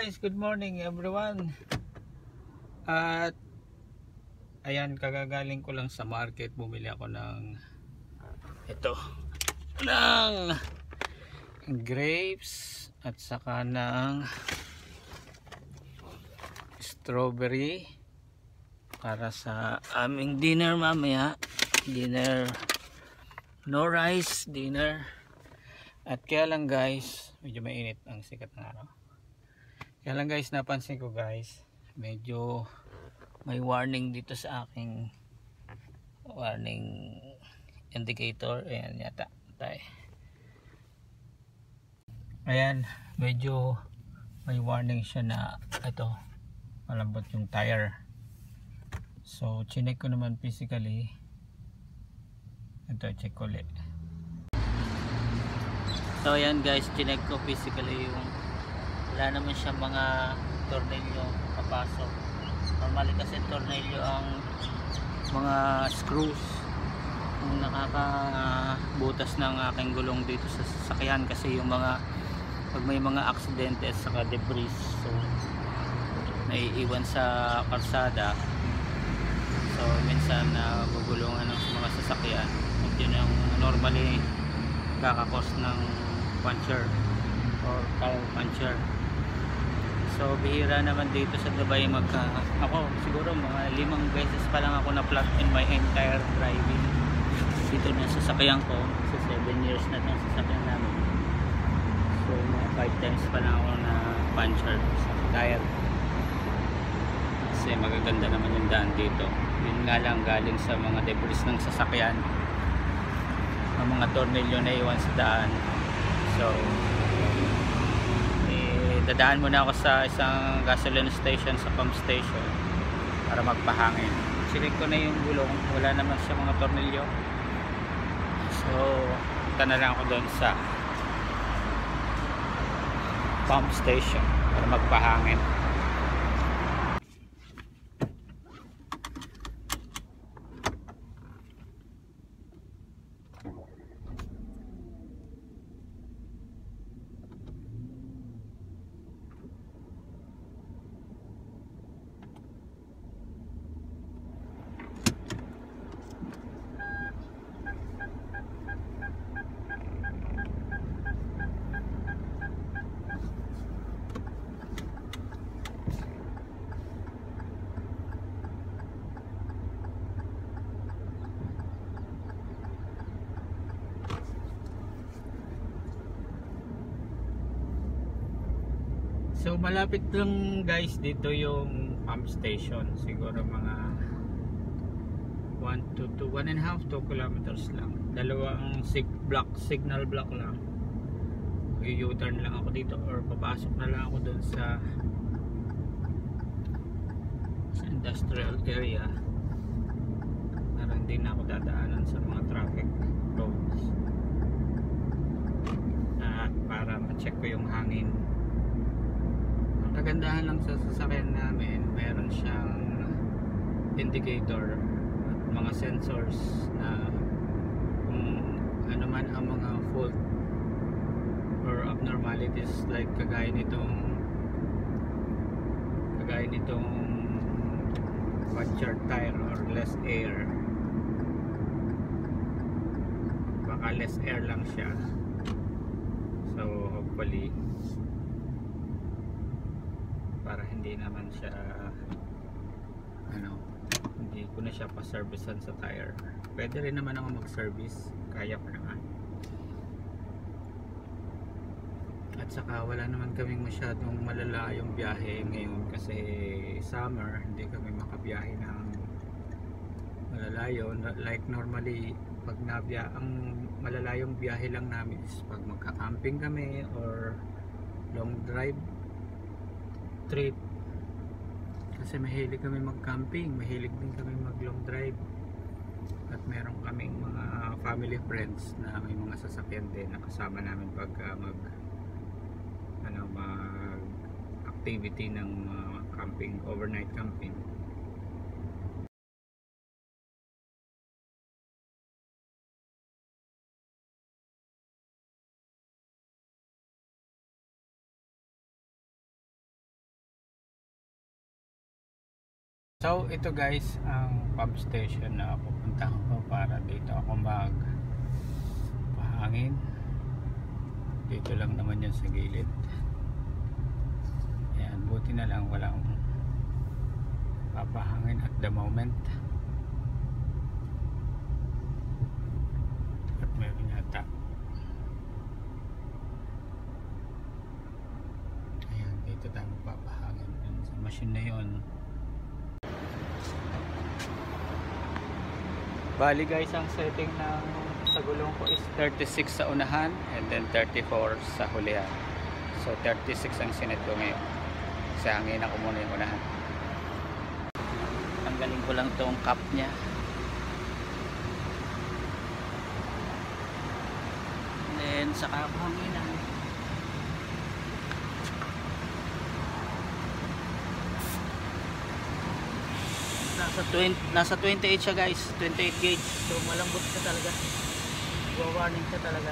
guys, good morning everyone. At ayan, kagagaling ko lang sa market. Bumili ako ng ng grapes at saka ng strawberry para sa aming dinner mamaya. Dinner, no rice dinner. At kaya lang guys, medyo mainit ang sikat ng araw. Kaya lang guys, napansin ko guys, medyo may warning dito sa aking warning indicator. Ayan yata tayo. Ayan, medyo may warning siya na ito, malambot yung tire. So chinek ko naman physically. Ito, check ulit. So ayan guys, chinek ko physically yung wala naman siya mga tornilyo papasok. Normally kasi tornilyo ang mga screws yung nakakabutas ng aking gulong dito sa sasakyan, kasi yung mga pag may mga aksidente at saka debris, so naiiwan sa karsada, so minsan gugulungan ng mga sasakyan at yun yung normally kakakos ng puncture or tire puncture. So bihira naman dito sa Dubai ako siguro mga 5 beses pa lang ako na flat in my entire driving dito na sasakyan ko. So 7 years na itong sasakyan namin. So mga 5 times pa lang ako na puncture sa tire, kasi magaganda naman yung daan dito. Yun nga lang, galing sa mga debris ng sasakyan, ang mga tornilyo na iwan sa daan. So dadaan muna ako sa isang gasoline station, sa pump station, para magpahangin. Check ko na yung gulong, wala naman siya mga tornilyo. So punta na lang ako doon sa pump station para magpahangin. So malapit lang guys dito yung pump station, siguro mga 1.5 to 2 kilometers lang. Dalawang signal block lang. U-turn lang ako dito or papasok na lang ako doon sa industrial area para hindi na ako dadaanan sa mga traffic roads, at para ma-check ko yung hangin. Ang kagandahan lang sa sasakyan namin, meron siyang indicator at mga sensors na kung ano man ang mga fault or abnormalities, like kagaya nitong punctured tire or less air. Baka less air lang siya, so hopefully para hindi naman siya hindi ko na siya pa-servicean sa tire. Pwede rin naman ako mag-service, kaya ko naman. At saka wala naman kaming masyadong malalayong biyahe ngayon kasi summer, hindi kami makabiyahe ng malalayo. Like normally pag ang malalayong biyahe lang namin is pag magka-camping kami or long drive trip, kasi mahilig kami mag-camping, mahilig din kami mag-long drive, at meron kaming mga family friends na may mga sasakyan din na kasama namin pag mag activity ng camping, overnight camping. So ito guys ang pump station na pupuntahan ko para dito ako magpahangin. Dito lang naman yan sa gilid. Ayan, buti na lang walang papahangin at the moment. At meron yata. Ayan, dito tayo magpapahangin sa machine na yun. Bali guys, ang setting ng sa gulong ko is 36 sa unahan and then 34 sa hulihan. So 36 ang sinet ko ngayon. Kasi hangin ako muna yung unahan. Tanggalin ko lang itong cap nya. And then saka ako hanginan. Nasa 28 siya guys, 28 gauge. So malambot siya talaga. Warning siya talaga.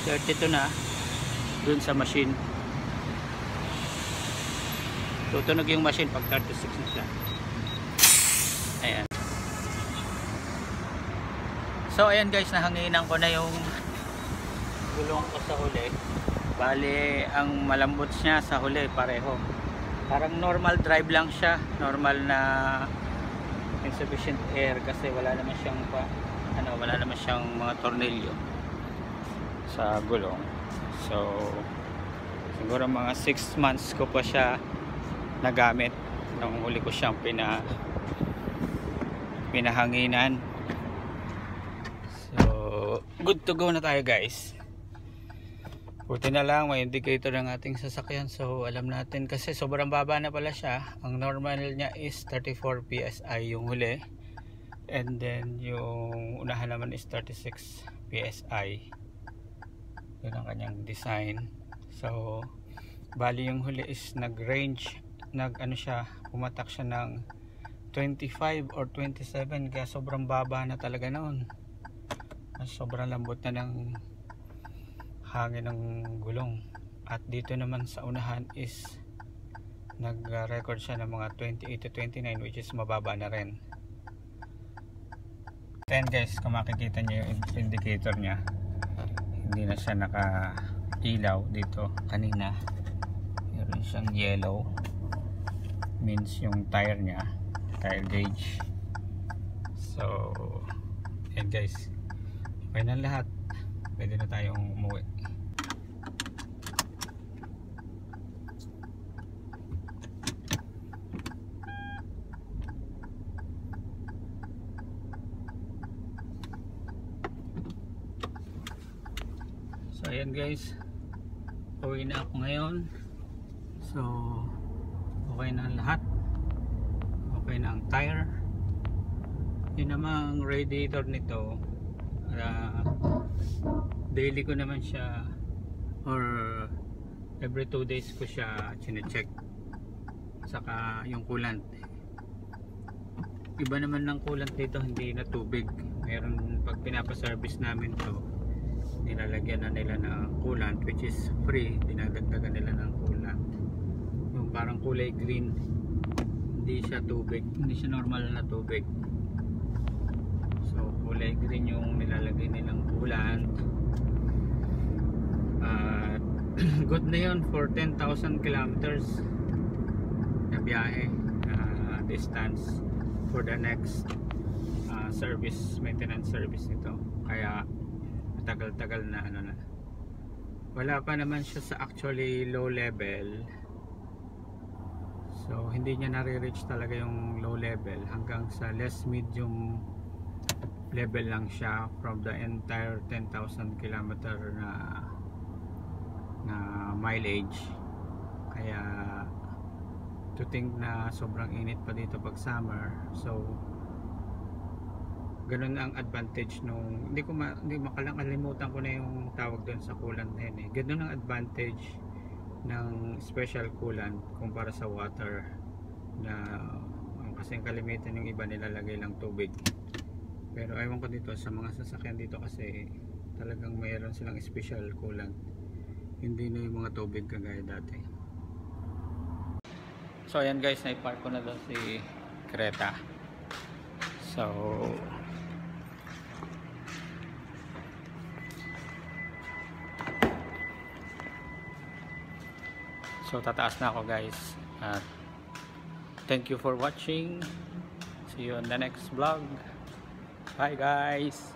32 na dun sa machine. Tutunog yung machine pag 36 na siya. Ayan. So ayan guys, nahanginan ko na yung gulong ko sa huli. Bali ang malambot niya sa huli pareho. Parang normal drive lang siya, normal na insufficient air kasi wala naman siyang wala naman siyang mga tornilyo sa gulong. So siguro mga 6 months ko pa siya nagamit nung huli ko siyang pinahanginan. So good to go na tayo guys. Buti na lang may indicator ng ating sasakyan, so alam natin kasi sobrang baba na pala siya. Ang normal niya is 34 PSI yung huli, and then yung unahan naman is 36 PSI. Yun ang kanyang design. So bali yung huli is nag-range, pumatak siya ng 25 or 27, kaya sobrang baba na talaga noon. Sobrang lambot na ng hangin ng gulong. At dito naman sa unahan is nag-record siya ng mga 28 to 29, which is mababa na rin. Then guys, kung makikita nyo yung indicator nya, hindi na siya naka-ilaw dito. Kanina meron siyang yellow, means yung tire nya, tire gauge. So yan guys, okay na lahat, pwede na tayong umuwi. So ayan guys, uwi na ako ngayon. So okay na ang lahat, okay na ang tire. Yun namang radiator nito, daily ko naman siya, or every 2 days ko siya chine-check. Saka yung coolant, iba naman ng coolant dito, hindi na tubig. Meron pag pinapa-service namin to, nilalagyan na nila ng coolant, which is free. Dinadagdagan nila ng coolant, yung parang kulay green. Hindi siya tubig, hindi siya normal na tubig. So kulay green yung nilalagay nilang coolant. Good na yun for 10,000 kilometers na biyahe, distance for the next service, maintenance service nito. Kaya tagal-tagal na wala pa naman siya sa actually low level. So hindi niya nare-reach talaga yung low level, hanggang sa less medium level lang siya from the entire 10,000 kilometer na mileage. Kaya to think na sobrang init pa dito pag summer. So ganun ang advantage nung hindi makalimutan ko na yung tawag doon sa coolant na yun, eh. Ganun ang advantage ng special coolant kumpara sa water, na kasi kalimitan yung iba nilalagay lang tubig. Pero ewan ko dito sa mga sasakyan dito kasi talagang mayroon silang special coolant, hindi na yung mga tubig kagaya dati. So ayan guys, naipark ko na doon si Creta. So tataas na ako guys. At thank you for watching. See you on the next vlog. Bye guys.